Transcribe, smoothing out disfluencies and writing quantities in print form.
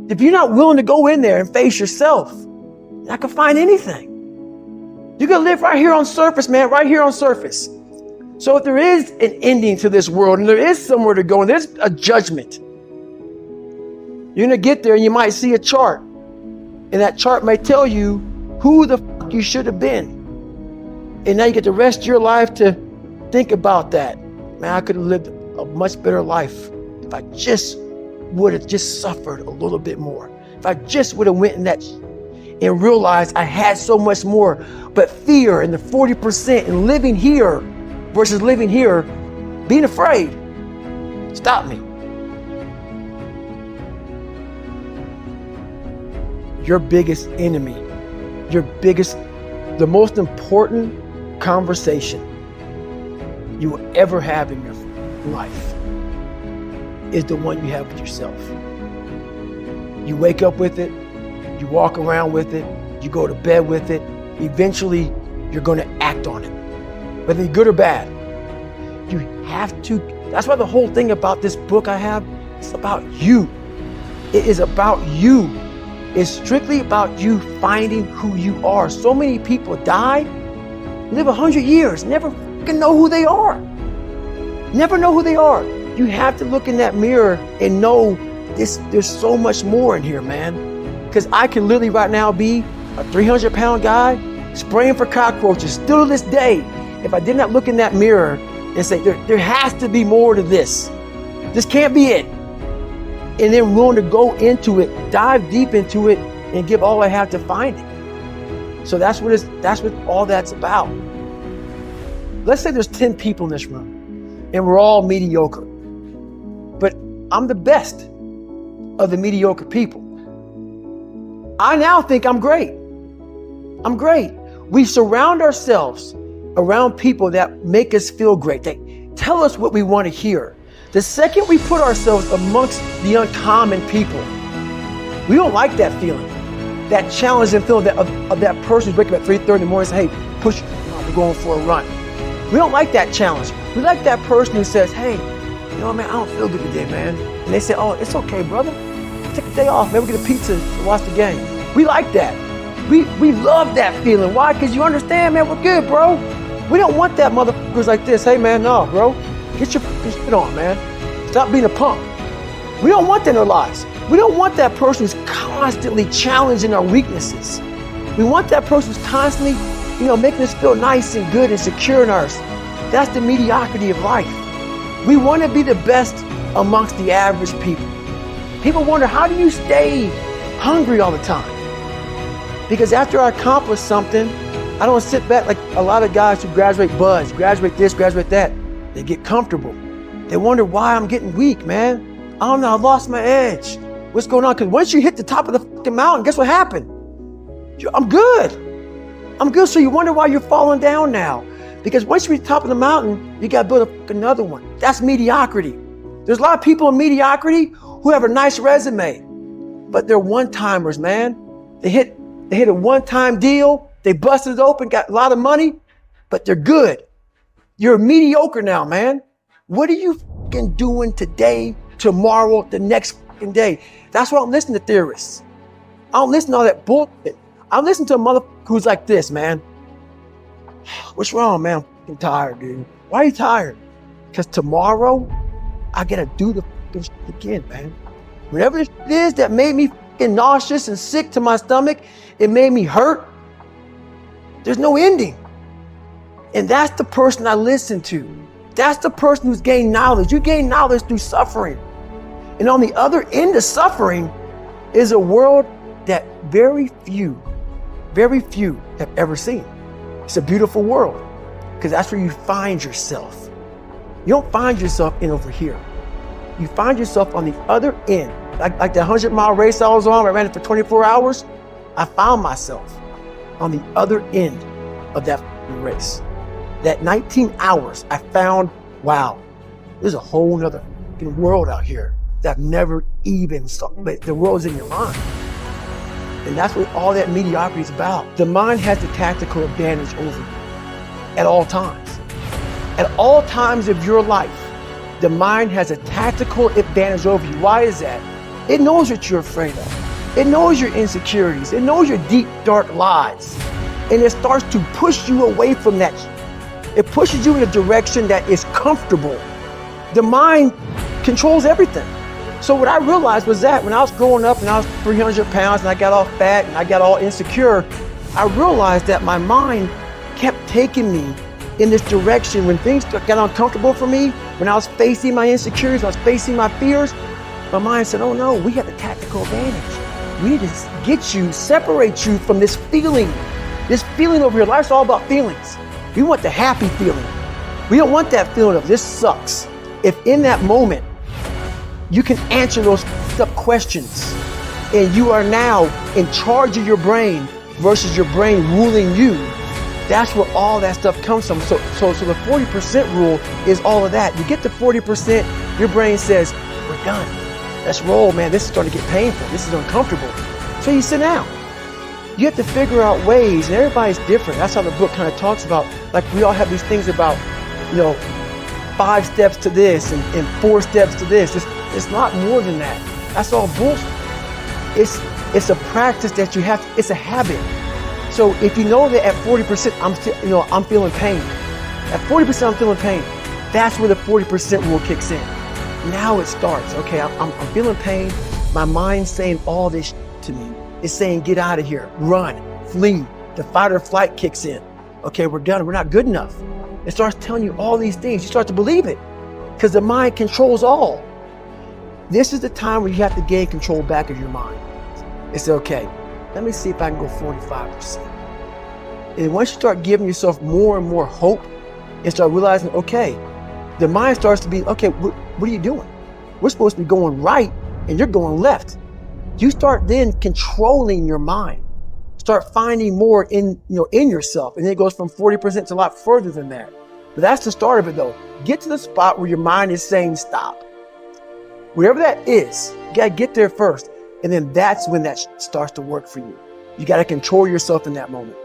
If you're not willing to go in there and face yourself, you're not gonna find anything. You're gonna live right here on surface, man, right here on surface. So if there is an ending to this world and there is somewhere to go and there's a judgment, you're gonna get there and you might see a chart. And that chart may tell you who the fuck you should have been. And now you get the rest of your life to think about that. Man, I could have lived a much better life if I just would have just suffered a little bit more. If I just would have went in that and realized I had so much more. But fear and the 40% and living here versus living here, being afraid, stop me. Your biggest enemy, the most important conversation you will ever have in your life is the one you have with yourself. You wake up with it, you walk around with it, you go to bed with it. Eventually, you're going to act on it, whether it's good or bad. You have to. That's why the whole thing about this book I have, it's about you. It is about you. It's strictly about you finding who you are. So many people die, live 100 years, never fucking know who they are. Never know who they are. You have to look in that mirror and know there's so much more in here, man. Because I can literally right now be a 300-pound guy spraying for cockroaches still to this day if I did not look in that mirror and say, there has to be more to this. This can't be it. And then willing to go into it, dive deep into it, and give all I have to find it. So that's what all that's about. Let's say there's 10 people in this room, and we're all mediocre. But I'm the best of the mediocre people. I now think I'm great. I'm great. We surround ourselves around people that make us feel great. They tell us what we want to hear. The second we put ourselves amongst the uncommon people, we don't like that feeling, that challenging feeling of that person who's waking up at 3:30 in the morning and says, hey, push, we're going for a run. We don't like that challenge. We like that person who says, hey, you know what, man, I don't feel good today, man. And they say, oh, it's okay, brother. Take a day off, man, we'll get a pizza and watch the game. We like that. We love that feeling. Why? Because you understand, man, we're good, bro. We don't want that motherfuckers like this. Hey, man, no, bro. Get your fucking shit on, man. Stop being a punk. We don't want that in our lives. We don't want that person who's constantly challenging our weaknesses. We want that person who's constantly, making us feel nice and good and secure in ours. That's the mediocrity of life. We want to be the best amongst the average people. People wonder, how do you stay hungry all the time? Because after I accomplish something, I don't sit back like a lot of guys who graduate buds, graduate this, graduate that. They get comfortable. They wonder why I'm getting weak, man. I don't know, I lost my edge. What's going on? Because once you hit the top of the fucking mountain, guess what happened? I'm good. I'm good. So you wonder why you're falling down now. Because once you reach the top of the mountain, you got to build another one. That's mediocrity. There's a lot of people in mediocrity who have a nice resume, but they're one-timers, man. They hit a one-time deal. They busted it open, got a lot of money, but they're good. You're mediocre now, man. What are you fucking doing today, tomorrow, the next fucking day? That's why I don't listen to theorists. I don't listen to all that bullshit. I listen to a motherfucker who's like this, man. What's wrong, man? I'm fucking tired, dude. Why are you tired? Because tomorrow, I gotta do the fucking shit again, man. Whatever this shit is that made me fucking nauseous and sick to my stomach, it made me hurt. There's no ending. And that's the person I listen to. That's the person who's gained knowledge. You gain knowledge through suffering. And on the other end of suffering is a world that very few have ever seen. It's a beautiful world because that's where you find yourself. You don't find yourself in over here. You find yourself on the other end. Like the 100-mile race I was on, I ran it for 24 hours. I found myself on the other end of that race. That 19 hours, I found, wow, there's a whole nother world out here that I've never even saw. But the world's in your mind. And that's what all that mediocrity is about. The mind has the tactical advantage over you at all times. At all times of your life, the mind has a tactical advantage over you. Why is that? It knows what you're afraid of. It knows your insecurities. It knows your deep, dark lies. And it starts to push you away from that. It pushes you in a direction that is comfortable. The mind controls everything. So what I realized was that when I was growing up and I was 300 pounds and I got all fat and I got all insecure, I realized that my mind kept taking me in this direction. When things got uncomfortable for me, when I was facing my insecurities, when I was facing my fears, my mind said, oh no, we have the tactical advantage. We need to get you, separate you from this feeling over here. Life's all about feelings. We want the happy feeling. We don't want that feeling of this sucks. If in that moment, you can answer those questions and you are now in charge of your brain versus your brain ruling you, that's where all that stuff comes from. So the 40% rule is all of that. You get to 40%, your brain says, we're done. Let's roll, man. This is starting to get painful. This is uncomfortable. So you sit down. You have to figure out ways, and everybody's different. That's how the book kind of talks about, like we all have these things about, 5 steps to this and 4 steps to this. It's not more than that. That's all bullshit. It's a practice that you have. It's a habit. So if you know that at 40% I'm feeling pain. At 40% I'm feeling pain. That's where the 40% rule kicks in. Now it starts. Okay, I'm feeling pain. My mind's saying all this to me. It's saying get out of here, run, flee. The fight or flight kicks in. Okay, we're done. We're not good enough. It starts telling you all these things. You start to believe it because the mind controls all. This is the time where you have to gain control back of your mind. It's okay. Let me see if I can go 45%. And once you start giving yourself more and more hope and start realizing, okay, the mind starts to be, okay, what are you doing? We're supposed to be going right and you're going left. You start then controlling your mind. Start finding more in yourself. And then it goes from 40% to a lot further than that. But that's the start of it though. Get to the spot where your mind is saying stop. Whatever that is, you gotta get there first. And then that's when that starts to work for you. You gotta control yourself in that moment.